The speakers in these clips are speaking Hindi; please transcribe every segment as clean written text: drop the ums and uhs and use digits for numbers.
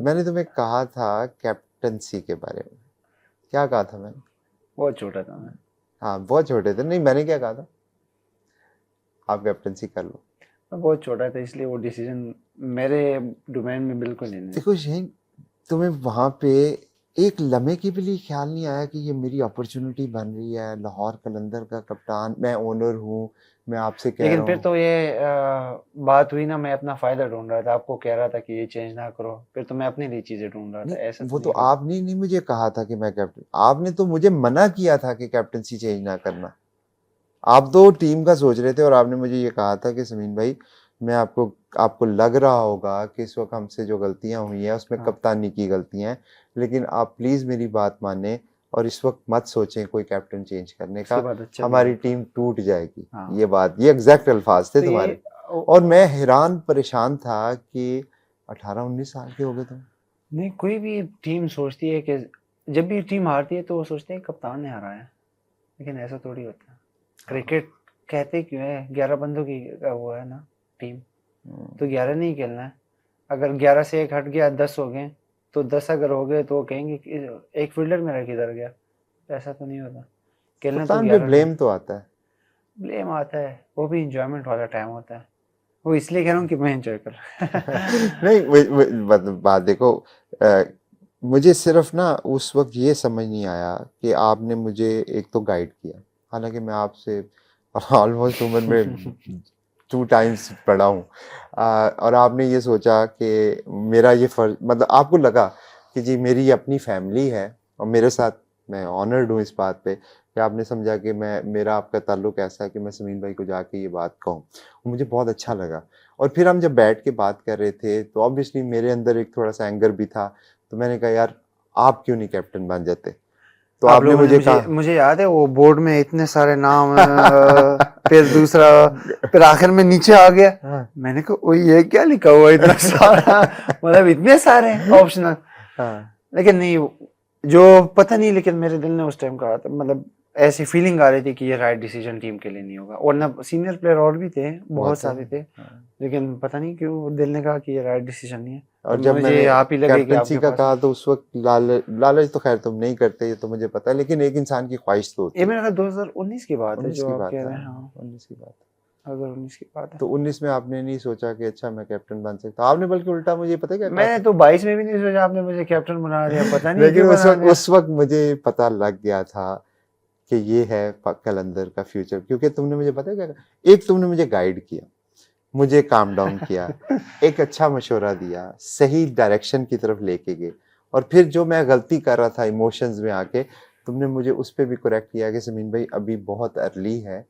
मैंने तुम्हें कहा था कैप्टनसी के बारे में, क्या कहा था मैंने? बहुत छोटा था मैं। हाँ बहुत छोटे थे। नहीं, मैंने क्या कहा था? आप कैप्टनसी कर लो। मैं बहुत छोटा था इसलिए वो डिसीजन मेरे डोमेन में बिल्कुल नहीं है। देखो यही, तुम्हें वहां पे एक लम्हे के भी लिए ख्याल नहीं आया कि ये मेरी अपॉर्चुनिटी बन रही है, लाहौर कलंदर का कप्तान, मैं ओनर हूँ, मैं आपसे कह लेकिन रहा फिर हूँ। तो ये बात हुई ना, मैं अपना फायदा ढूंढ रहा था, आपको कह रहा था कि ये चेंज ना करो, फिर तो मैं अपने लिए चीजें ढूंढ रहा था, ऐसा नहीं, तो वो तो नहीं कि। आपने नहीं मुझे कहा था कि मैं कैप्टन, आपने तो मुझे मना किया था कि कैप्टनसी चेंज ना करना। आप तो टीम का सोच रहे थे और आपने मुझे ये कहा था कि समीन भाई, मैं आपको आपको लग रहा होगा कि इस वक्त हमसे जो गलतियां हुई हैं उसमें हाँ, कप्तानी की गलतियां हैं, लेकिन आप प्लीज मेरी बात माने और इस वक्त मत सोचें कोई कैप्टन चेंज करने उसके का, बाद अच्छा भी हमारी हुआ था। टीम टूट जाएगी। हाँ, ये बात, ये एग्जैक्ट अल्फाज थे तो ये तुम्हारे। और मैं हैरान परेशान था कि 18-19 साल के हो गए तुम। नहीं, कोई भी टीम सोचती है कि जब भी टीम हारती है तो वो सोचते हैं कप्तान ने हराया है, लेकिन ऐसा थोड़ी होता है। हाँ। क्रिकेट कहते क्यों है, 11 बंदों की वो है ना टीम, हम्म। तो 11 नहीं खेलना है। अगर 11 से एक हट गया 10 हो गए, तो 10 अगर हो गए तो वो कहेंगे कि एक फील्डर मेरा किधर गया। ऐसा तो नहीं होता, खेलना तो कप्तान पे 11 ने। ब्लेम तो आता है। ब्लेम आता है, वो भी इंजॉयमेंट वाला टाइम होता है, वो इसलिए कह रहा हूँ कि मैं इंजॉय कर नहीं, बात देखो, अ, मुझे सिर्फ ना उस वक्त ये समझ नहीं आया कि आपने मुझे एक तो गाइड किया, हालांकि मैं आपसे ऑलमोस्ट उम्र में 2 टाइम्स बड़ा हूँ, और आपने ये सोचा कि मेरा ये फर्ज, मतलब आपको लगा कि जी मेरी अपनी फैमिली है और मेरे साथ, मैं ऑनर्ड हूँ इस बात पे कि आपने समझा कि मैं, मेरा आपका ताल्लुक ऐसा है कि मैं समीन भाई को जाके ये बात कहूँ। मुझे बहुत अच्छा लगा। और फिर हम जब बैठ के बात कर रहे थे तो ऑब्वियसली मेरे अंदर एक थोड़ा सा एंगर भी था, तो मैंने कहा यार आप क्यों नहीं कैप्टन बन जाते? तो आप आपने लोगों ने मुझे मुझे कहा मुझे याद है वो बोर्ड में इतने सारे नाम, फिर दूसरा, फिर आखिर में नीचे आ गया। हाँ। मैंने कहा ओ ये क्या लिखा हुआ है इतना सारा, मतलब इतने सारे ऑप्शनल। हाँ। लेकिन नहीं, जो पता नहीं, लेकिन मेरे दिल ने उस टाइम कहा था, मतलब ऐसी फीलिंग आ रही थी कि ये राइट डिसीजन टीम के लिए नहीं होगा, और ना सीनियर प्लेयर और भी थे, बहुत बहुत है। सारे थे, हाँ। लेकिन पता नहीं क्यों दिल ने कहा कि ये राइट डिसीजन नहीं है। और और जब मुझे मैंने आप ही लगे कि कैप्टनसी आपके का पास कहा है। तो उस वक्त लालच तो खैर तुम नहीं करते, ये तो मुझे पता है, लेकिन एक इंसान की ख्वाहिश तो ये होती है। मेरा 2019 की बात है 19 जो की आप बात कह है, रहे हैं, हाँ, हाँ। 19 की बात है। 2019 की बात है। तो 19 में आपने नहीं सोचा कि अच्छा मैं कैप्टन बन सकता, आपने बल्कि उल्टा मुझे पता है क्या कहा मैंने था? तो 22 में भी नहीं सोचा, आपने मुझे कैप्टन बना दिया, पता नहीं लेकिन क्यों उस बना वक्त दिया। उस वक्त मुझे पता लग गया था कि ये है कलंदर का फ्यूचर, क्योंकि तुमने मुझे पता है क्या कहा? एक तुमने मुझे गाइड किया, मुझे काम डाउन किया, एक अच्छा मशवरा दिया, सही डायरेक्शन की तरफ लेके गए, और फिर जो मैं गलती कर रहा था इमोशंस में आके, तुमने मुझे उस पर भी करेक्ट किया कि समीन भाई अभी बहुत अर्ली है,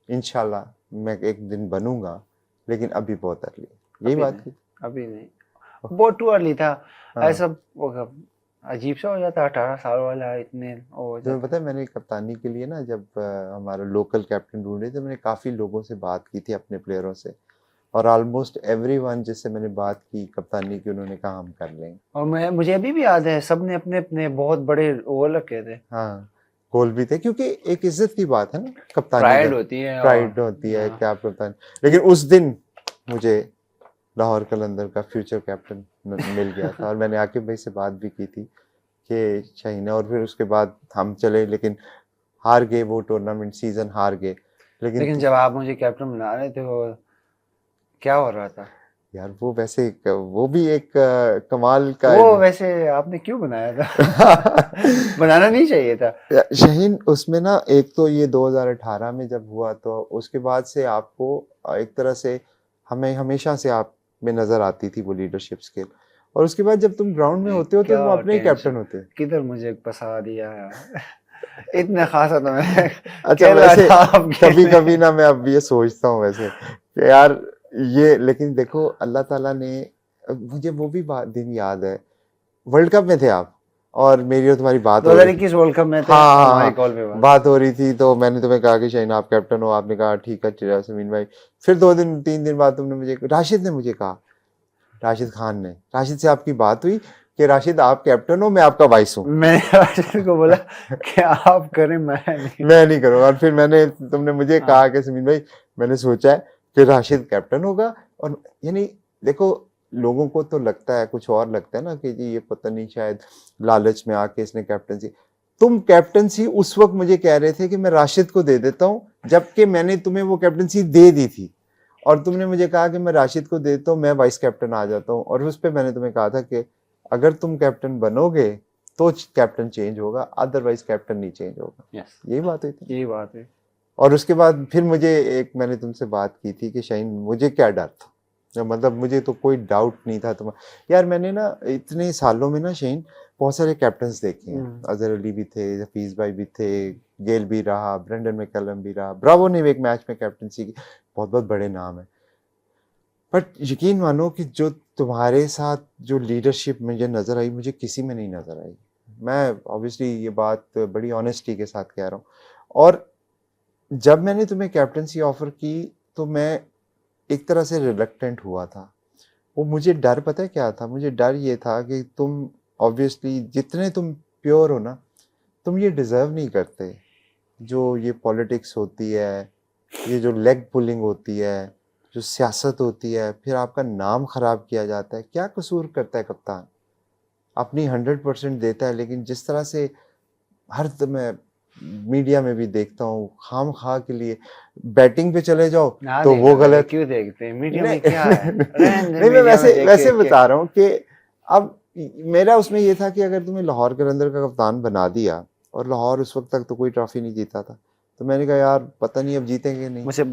इंशाल्लाह मैं एक दिन बनूंगा, लेकिन अभी बहुत अर्ली है, यही अभी बात नहीं, की। अभी नहीं, बहुत टू अर्ली था। हाँ। ऐसा वो अजीब सा हो जाता, 18 साल वाला इतने वो हो तुम्हें जाता। पता है मैंने कप्तानी के लिए ना, जब हमारा लोकल कैप्टन ढूंढे थे, मैंने काफ़ी लोगों से बात की थी, अपने प्लेयरों से, और ऑलमोस्ट एवरीवन जिससे मैंने बात की कप्तानी की, उन्होंने कहा हम कर लेंगे। और मैं, मुझे अभी भी याद है, सबने अपने अपने बहुत बड़े वो रखे थे। हाँ, गोल भी थे, क्योंकि एक इज्जत की बात है ना कप्तानी का, प्राइड होती है, और प्राइड होती है हाँ, कि आप कप्तान। लेकिन उस दिन मुझे लाहौर कलंदर का फ्यूचर कैप्टन मिल गया था, और मैंने आकिब भाई से बात भी की थी कि शाहीन है, और फिर उसके बाद हम चले, लेकिन हार गए वो टूर्नामेंट, सीजन हार गए। लेकिन लेकिन जब आप मुझे कैप्टन बना रहे थे, वो क्या हो रहा था? यार वो वैसे वो भी एक कमाल का वो वैसे आपने क्यों बनाया था? बनाना नहीं चाहिए था। शाहीन, उसमें ना एक तो ये 2018 में जब हुआ, तो उसके बाद से आपको एक तरह से, हमें हमेशा से आप में नजर आती थी वो लीडरशिप स्किल, और उसके बाद जब तुम ग्राउंड में होते हो तो क्या तुम अपने ही टेंशन, कैप्टन होते हो। किधर मुझे फंसा दिया यार। इतना खासा तो मैं अच्छा खेल रहा वैसे था आपके कभी कभी लिए। ना मैं अब ये सोचता हूँ वैसे कि यार ये, लेकिन देखो अल्लाह ताला ने, मुझे वो भी दिन याद है, वर्ल्ड कप में थे आप और मेरी और तुम्हारी बात हो रही थी। 2021 वर्ल्ड कप में थे, हाँ हाँ हमारी कॉल पे हाँ, बात। बात हो रही थी, तो मैंने तुम्हें कहा कि शाहीन आप कैप्टन हो, आपने कहा ठीक है चलो समीन भाई। फिर 2 दिन 3 दिन बाद तुमने मुझे, राशिद ने मुझे कहा, राशिद खान ने, राशिद से आपकी बात हुई कि राशिद आप कैप्टन हो, मैं आपका वाइस हूँ। मैंने राशिद को बोला कि आप करें, मैं नहीं। मैं नहीं करूँगा, और फिर मैंने, तुमने मुझे हाँ, कहा कि समीन भाई मैंने सोचा है कि राशिद कैप्टन होगा, और यानी देखो लोगों को तो लगता है कुछ और लगता है ना कि जी ये पता नहीं शायद लालच में आके इसने कैप्टनसी, तुम कैप्टनसी उस वक्त मुझे कह रहे थे कि मैं राशिद को दे देता हूं जबकि मैंने तुम्हें वो कैप्टनसी दे दी थी, और तुमने मुझे कहा कि मैं राशिद को दे देता हूं, मैं वाइस कैप्टन आ जाता हूं, और उस पर मैंने तुम्हें कहा था कि अगर तुम कैप्टन बनोगे तो कैप्टन चेंज होगा, अदरवाइज कैप्टन नहीं चेंज होगा। यस, यही बात हुई थी। यही बात है। और उसके बाद फिर मुझे एक मैंने तुमसे बात की थी कि शाहीन मुझे क्या डर था, मतलब मुझे तो कोई डाउट नहीं था तुम, यार मैंने ना इतने सालों में ना शाहीन बहुत सारे कैप्टन्स देखे हैं, अजहर अली भी थे, हफीज भाई भी थे, गेल भी रहा, ब्रेंडन मैकलम भी रहा, ब्रावो ने भी एक मैच में कैप्टनसी की, बहुत बहुत बड़े नाम है, बट यकीन मानो कि जो तुम्हारे साथ जो लीडरशिप मुझे नजर आई मुझे किसी में नहीं नजर आई। मैं ऑब्वियसली ये बात बड़ी ऑनेस्टी के साथ कह रहा हूँ, और जब मैंने तुम्हें कैप्टनसी ऑफर की तो मैं एक तरह से रिलक्टेंट हुआ था। वो मुझे डर पता है क्या था, मुझे डर ये था कि तुम ऑब्वियसली जितने तुम प्योर हो ना, तुम ये डिजर्व नहीं करते, जो ये पॉलिटिक्स होती है, ये जो लेग पुलिंग होती है, जो सियासत होती है, फिर आपका नाम खराब किया जाता है। क्या कसूर करता है कप्तान, अपनी 100% देता है, लेकिन जिस तरह से हर मैं मीडिया में भी देखता हूँ खाम खा के लिए, बैटिंग पे चले जाओ ना तो वो देखा करें, गलत, क्यों देखते हैं, मीडिया नहीं में क्या है, रहने दे नहीं मैं मीडिया में वैसे देख वैसे देख के। बता रहा हूँ कि अब मेरा उसमें ये था कि अगर तुम्हें लाहौर कलंदर का कप्तान बना दिया, और लाहौर उस वक्त तक तो कोई ट्रॉफी नहीं जीता था, तो मैंने कहा यार पता नहीं अब जीतेंगे नहीं। मुझे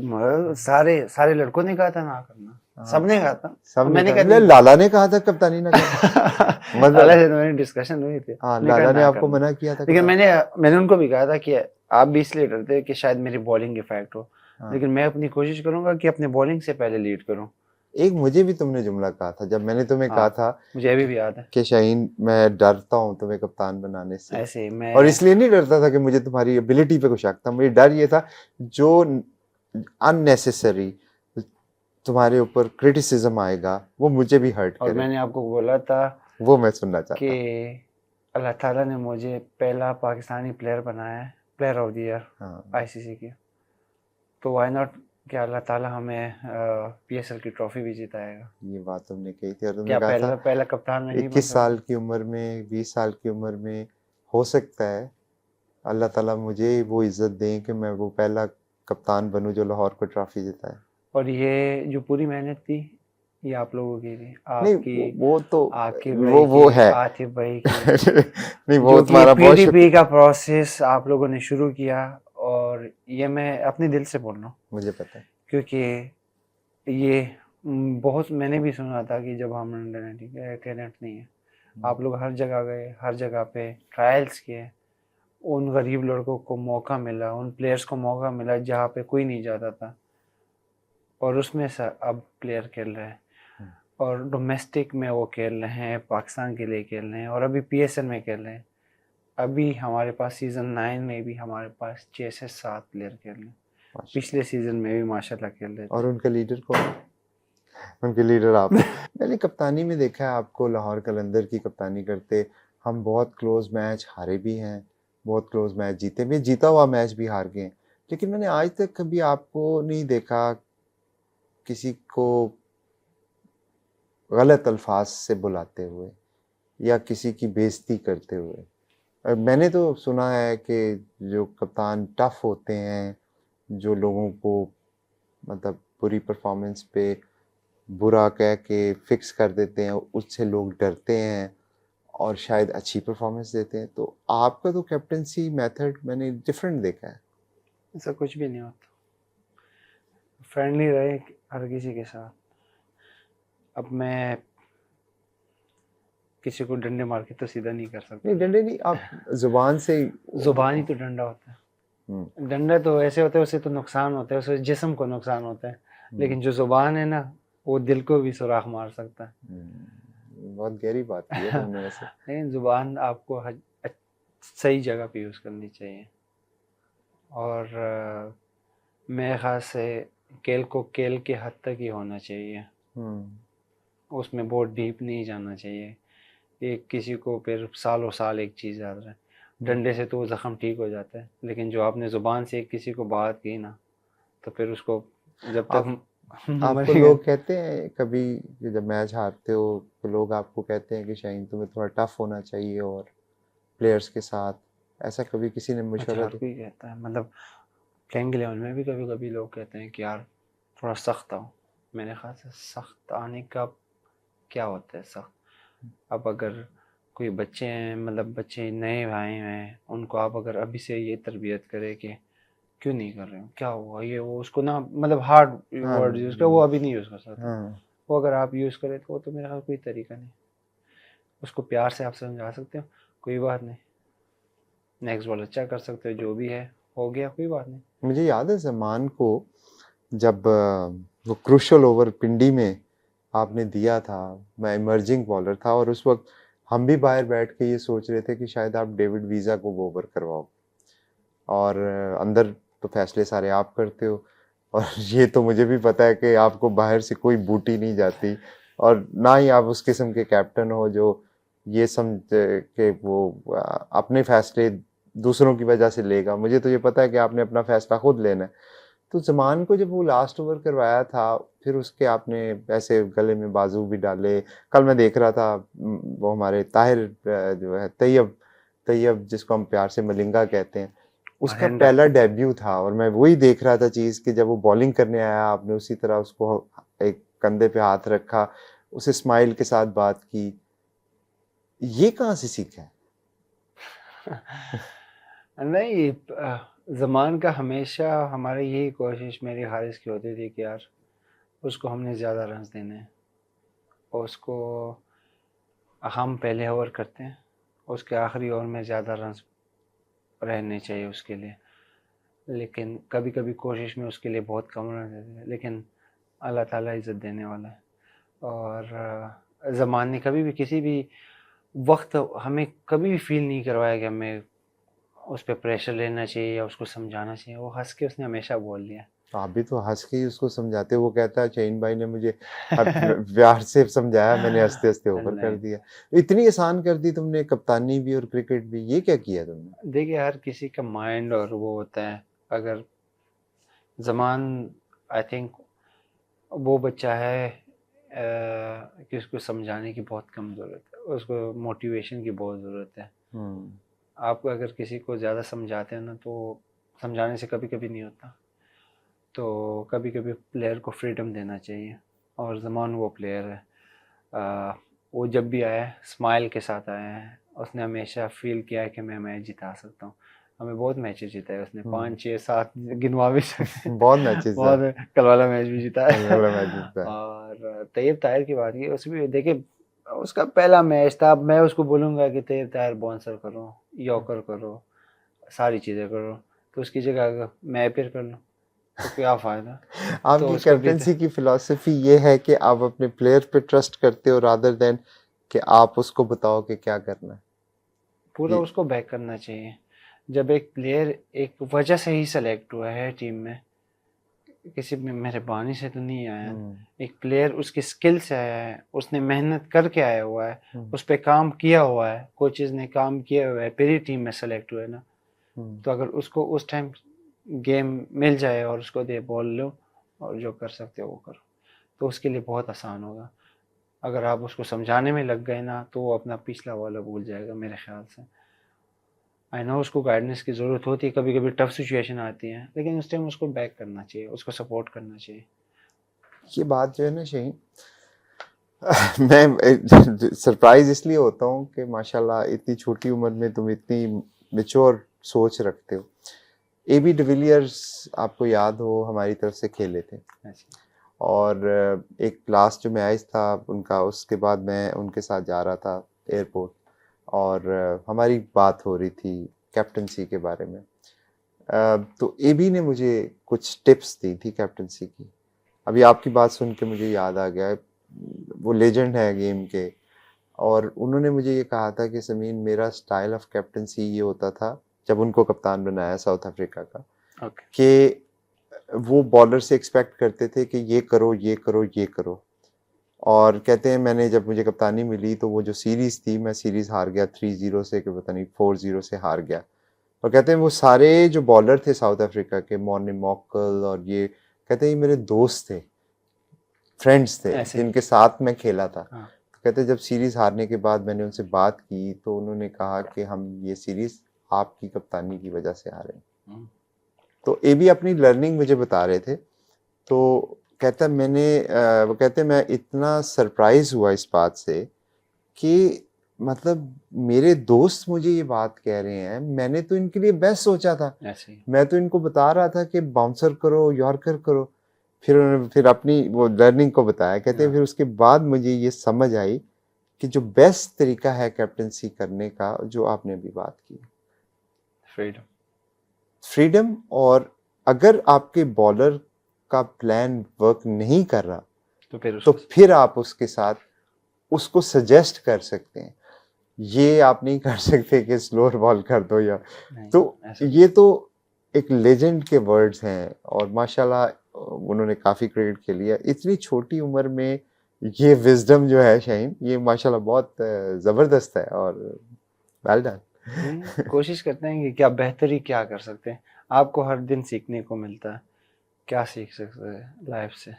सारे सारे लड़कों ने कहा था ना करना, हाँ, सबने कहा था, सब ने मैंने कहा, कहा नहीं लाला ने कहा था कप्तानी ना करना लाला मतलब, से तो मेरी डिस्कशन हुई थी, हाँ नहीं लाला ने करना आपको करना। मना किया था लेकिन कप्तान। मैंने उनको भी कहा था कि आप भी इसलिए डरते कि शायद मेरी बॉलिंग इफेक्ट हो, हाँ, लेकिन मैं अपनी कोशिश करूंगा कि अपने बॉलिंग से पहले लीड करूं। एक मुझे भी तुमने जुमला कहा था जब मैंने तुम्हें कहा हाँ, था मुझे अभी कि, भी याद है। कि शाहीन मैं डरता हूँ तुम्हें कप्तान बनाने से, ऐसे ही और मैं, इसलिए नहीं डरता था कि मुझे तुम्हारी एबिलिटी पे कुछ शक था, मुझे डर ये था जो अननेसेसरी तुम्हारे ऊपर क्रिटिसिज्म आएगा वो मुझे भी हर्ट और करे, मैंने आपको बोला था वो मैं सुनना कि चाहता। अल्लाह ताला ने मुझे पहला पाकिस्तानी प्लेयर बनाया है, प्लेयर ऑफ द ईयर हाँ, आईसीसी की, तो वाई नॉट कि अल्लाह ताला हमें पीएसएल की ट्रॉफी भी जिताएगा। ये बात तुमने कही थी, और तुमने क्या कहा था पहला पहला कप्तान में नहीं बन 21 सकता? साल की उम्र में, 20 साल की उम्र में हो सकता है अल्लाह ताला मुझे वो इज्जत दें कि मैं वो पहला कप्तान बनूं जो लाहौर को ट्रॉफी जिताए। और ये जो पूरी मेहनत थी, ये आप लोगों की थी, नहीं आपकी, वो तो आकिब भाई वो की, है आतिफ भाई की, नहीं वो जो कि ये तुम्हारा बहुत पीडीपी शुक्रिया, का प्रोसेस आप लोगों ने शुरू किया, और ये मैं अपने दिल से बोल रहा हूँ, मुझे पता है। क्योंकि ये बहुत मैंने भी सुना था कि जब हम लंदन, ठीक है, टैलेंट नहीं है, आप लोग हर जगह गए, हर जगह पे ट्रायल्स किए, उन गरीब लड़कों को मौका मिला, उन प्लेयर्स को मौका मिला जहाँ पे कोई नहीं जाता था, और उसमें से अब प्लेयर खेल रहे हैं, और डोमेस्टिक में वो खेल रहे हैं, पाकिस्तान के लिए खेल रहे हैं, और अभी पीएसएल में खेल रहे हैं। अभी हमारे पास सीज़न 9 में भी हमारे पास 6 से 7 प्लेयर खेल रहे हैं, पिछले सीज़न में भी माशाल्लाह खेल रहे थे। और उनका लीडर कौन है? उनके लीडर आप हो। मैंने कप्तानी में देखा है आपको लाहौर कलंदर की कप्तानी करते, हम बहुत क्लोज मैच हारे भी हैं, बहुत क्लोज मैच जीते भी, जीता हुआ मैच भी हार गए हैं, लेकिन मैंने आज तक कभी आपको नहीं देखा किसी को गलत अल्फाज से बुलाते हुए या किसी की बेइज्जती करते हुए। मैंने तो सुना है कि जो कप्तान टफ होते हैं, जो लोगों को मतलब बुरी परफॉर्मेंस पे बुरा कह के फिक्स कर देते हैं, उससे लोग डरते हैं और शायद अच्छी परफॉर्मेंस देते हैं, तो आपका तो कैप्टनसी मेथड मैंने डिफरेंट देखा है। ऐसा कुछ भी नहीं होता, फ्रेंडली रहे हर किसी के साथ। अब मैं किसी को डंडे मार के तो सीधा नहीं कर सकता, नहीं डंडे नहीं, आप जुबान से जुबान ही तो डंडा होता है। डंडा तो ऐसे होता है, उससे तो नुकसान होता है, उससे जिस्म को नुकसान होता है, लेकिन जो जुबान है ना, वो दिल को भी सुराख मार सकता है। बहुत गहरी बात की है तुमने वैसे। लेकिन जुबान आपको सही जगह पे यूज़ करनी चाहिए, और मेरे ख्याल से केल को केल के हद तक ही होना चाहिए, उसमें बहुत डीप नहीं जाना चाहिए। एक किसी को फिर सालों साल एक चीज़ याद रहे, डंडे से तो वो ज़ख्म ठीक हो जाता है, लेकिन जो आपने ज़ुबान से एक किसी को बात की ना, तो फिर उसको जब तक आपको मरेगा। लोग कहते हैं कभी कि जब मैच हारते हो तो लोग आपको कहते हैं कि शाहीन तुम्हें थोड़ा टफ होना चाहिए और प्लेयर्स के साथ, ऐसा कभी किसी ने अच्छा, मशवरा हर दिया? कोई कहता है, मतलब प्लेइंग 11 में भी कभी कभी लोग कहते हैं कि यार थोड़ा सख्त आओ। मेरे ख्याल से सख्त आने का क्या होता है सख्त? अब अगर कोई बच्चे हैं, मतलब बच्चे नए आए हैं, उनको आप अगर अभी से ये तरबियत करें कि क्यों नहीं कर रहे हो, क्या हुआ, ये वो, उसको ना मतलब हार्ड हाँ वर्ड यूज़ कर, वो अभी नहीं यूज़ कर सकता। हाँ। वो अगर आप यूज़ करें तो वो तो मेरा कोई तरीका नहीं। उसको प्यार से आप समझा सकते हो, कोई बात नहीं, नेक्स्ट बॉल अच्छा कर सकते हो, जो भी है हो गया, कोई बात नहीं। मुझे याद है जमान को जब वो क्रूशल ओवर पिंडी में आपने दिया था, मैं इमर्जिंग बॉलर था और उस वक्त हम भी बाहर बैठ के ये सोच रहे थे कि शायद आप डेविड वीज़ा को ओवर करवाओ, और अंदर तो फैसले सारे आप करते हो, और ये तो मुझे भी पता है कि आपको बाहर से कोई बूटी नहीं जाती, और ना ही आप उस किस्म के कैप्टन हो जो ये समझ के वो अपने फैसले दूसरों की वजह से लेगा। मुझे तो ये पता है कि आपने अपना फैसला खुद लेना है। तो जमान को जब वो लास्ट ओवर करवाया था, फिर उसके आपने ऐसे गले में बाजू भी डाले। कल मैं देख रहा था वो हमारे ताहिर जो है तैयब, तैयब जिसको हम प्यार से मलिंगा कहते हैं, उसका महेंद्र। पहला डेब्यू था और मैं वही देख रहा था चीज कि जब वो बॉलिंग करने आया आपने उसी तरह उसको एक कंधे पे हाथ रखा, उसे स्माइल के साथ बात की। ये कहाँ से सीखा है? नहीं, ज़मान का हमेशा हमारी यही कोशिश मेरी हारिस की होती थी कि यार उसको हमने ज़्यादा रन्स देने हैं, और उसको हम पहले ओवर करते हैं, उसके आखिरी ओवर में ज़्यादा रन्स रहने चाहिए उसके लिए। लेकिन कभी कभी कोशिश में उसके लिए बहुत कम रन देते हैं, लेकिन अल्लाह ताला इज़्ज़त देने वाला है। और ज़मान ने कभी भी किसी भी वक्त हमें कभी भी फील नहीं करवाया कि हमें उस पर प्रेशर लेना चाहिए या उसको समझाना चाहिए। वो हंस के उसने हमेशा बोल दिया। तो आप भी तो हंस के ही उसको समझाते हो। वो कहता है शहीन भाई ने मुझे प्यार से समझाया, मैंने हंसते हंसते ओवर कर नहीं, दिया। इतनी आसान कर दी तुमने कप्तानी भी और क्रिकेट भी, ये क्या किया तुमने? देखिए हर किसी का माइंड और वो होता है। अगर ज़मान, आई थिंक वो बच्चा है कि उसको समझाने की बहुत कम ज़रूरत है, उसको मोटिवेशन की बहुत ज़रूरत है। हम्म। आप अगर किसी को ज़्यादा समझाते हैं ना, तो समझाने से कभी कभी नहीं होता। तो कभी कभी प्लेयर को फ्रीडम देना चाहिए, और ज़मान वो प्लेयर है। वो जब भी आया है स्माइल के साथ आया है। उसने हमेशा फील किया है कि मैं मैच जिता सकता हूँ। हमें बहुत मैचेस जिताए उसने, हम्म। 5 6 7 गिनवा भी सकते हैं। बहुत मैचेस है। बहुत, कल वाला मैच भी जिता कल है। वाला मैच जीता है। और तैयब ताहिर की बात की, उसमें भी देखिए उसका पहला मैच था। अब मैं उसको बोलूँगा कि तैयब ताहिर बाउंसर करो, यॉर्कर करो, सारी चीज़ें करो, तो उसकी जगह अगर मैं अपियर कर लूँ तो क्या फ़ायदा। तो आपकी उसको भी कैप्टनसी की फिलॉसफी ये है कि आप अपने प्लेयर पे ट्रस्ट करते हो रादर देन कि आप उसको बताओ कि क्या करना है। पूरा ये उसको बैक करना चाहिए। जब एक प्लेयर एक वजह से ही सेलेक्ट हुआ है टीम में, किसी में मेहरबानी से तो नहीं आया है। हम्म। एक प्लेयर उसकी स्किल से आया है, उसने मेहनत करके आया हुआ है, हम्म। उस पर काम किया हुआ है, कोचेज़ ने काम किया हुआ है, फिर ही टीम में सेलेक्ट हुआ है ना। हम्म। तो अगर उसको उस टाइम गेम मिल जाए और उसको दे बॉल लो और जो कर सकते हो वो करो, तो उसके लिए बहुत आसान होगा। अगर आप उसको समझाने में लग गए ना, तो वो अपना पिछला वाला भूल जाएगा मेरे ख्याल से। आई नो उसको गाइडेंस की ज़रूरत होती है, कभी कभी टफ सिचुएशन आती है, लेकिन उस टाइम उसको बैक करना चाहिए, उसको सपोर्ट करना चाहिए। ये बात जो है ना शहीन, मैं सरप्राइज इसलिए होता हूँ कि माशाल्लाह इतनी छोटी उम्र में तुम इतनी मेच्योर सोच रखते हो। एबी डिविलियर्स आपको याद हो हमारी तरफ से खेले थे, अच्छा। और एक लास्ट जो मैच था उनका, उसके बाद मैं उनके साथ जा रहा था एयरपोर्ट, और हमारी बात हो रही थी कैप्टनसी के बारे में। तो एबी ने मुझे कुछ टिप्स दी थी कैप्टनसी की। अभी आपकी बात सुन के मुझे याद आ गया, वो लेजेंड है गेम के, और उन्होंने मुझे ये कहा था कि समीन मेरा स्टाइल ऑफ कैप्टनसी ये होता था जब उनको कप्तान बनाया साउथ अफ्रीका का, ओके। कि वो बॉलर से एक्सपेक्ट करते थे कि ये करो ये करो ये करो। और कहते हैं मैंने जब मुझे कप्तानी मिली तो वो जो सीरीज थी, मैं सीरीज हार गया 3-0 से, कि पता नहीं 4-0 से हार गया। और कहते हैं वो सारे जो बॉलर थे साउथ अफ्रीका के, मॉर्ने मॉकल और ये, कहते हैं ये मेरे दोस्त थे, फ्रेंड्स थे ऐसे। जिनके साथ मैं खेला था। हाँ। कहते जब सीरीज हारने के बाद मैंने उनसे बात की तो उन्होंने कहा कि हम ये सीरीज आपकी कप्तानी की वजह से हारे। हम्म, तो ये भी अपनी लर्निंग मुझे बता रहे थे। तो कहता वो कहते मैं इतना सरप्राइज हुआ इस बात से कि मतलब मेरे दोस्त मुझे ये बात कह रहे हैं, मैंने तो इनके लिए बेस्ट सोचा था। ऐसे ही। मैं तो इनको बता रहा था कि बाउंसर करो, यॉर्कर करो। फिर उन्होंने फिर अपनी वो लर्निंग को बताया। कहते हाँ। फिर उसके बाद मुझे ये समझ आई कि जो बेस्ट तरीका है कैप्टनसी करने का, जो आपने अभी बात की, फ्रीडम। फ्रीडम। और अगर आपके बॉलर का प्लान वर्क नहीं कर रहा तो फिर तो उसको फिर आप उसके साथ उसको सजेस्ट कर सकते हैं। ये आप नहीं कर सकते कि स्लोअर बॉल कर दो या नहीं, तो ऐसा ये तो एक लेजेंड के वर्ड्स हैं और माशाल्लाह उन्होंने काफ़ी क्रिकेट खेली है। इतनी छोटी उम्र में ये विजडम जो है शाहीन, ये माशाल्लाह बहुत ज़बरदस्त है और वेल डन। कोशिश करते हैं कि क्या बेहतरी क्या कर सकते हैं। आपको हर दिन सीखने को मिलता है, क्या सीख सकते हैं लाइफ से।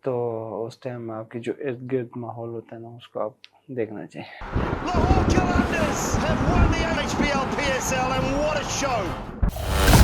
तो उस टाइम आपकी जो इर्द गिर्द माहौल होता है ना, उसको आप देखना चाहिए। Lahore Qalandars have won the HBL PSL and what a show!